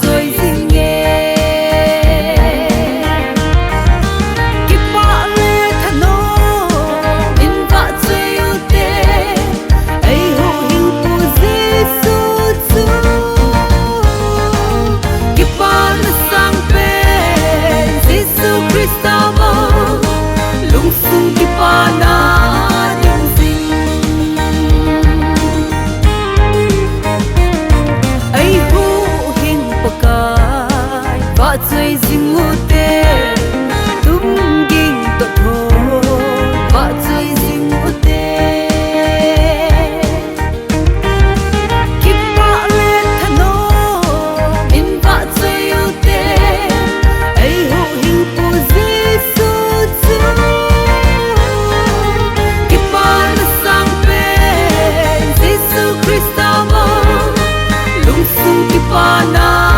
chơi gì nghe kịp vạ lê thà nó in vạ chơi u tê ấy hồ hình của Giêsu chú kịp vạ lê sang bên Giêsu Christa mơ lung sung kịp vạ na chơi dinh ngô tê tung kinh tọt thô và chơi dinh ngô tê kịp vạ lên thà nó in vạ chơi yêu tê ấy hộ hình của Giêsu chú kịp vạ lên sang bên Giêsu Christa mơ lung sung kịp vạ na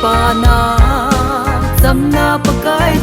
pa na zamna pakai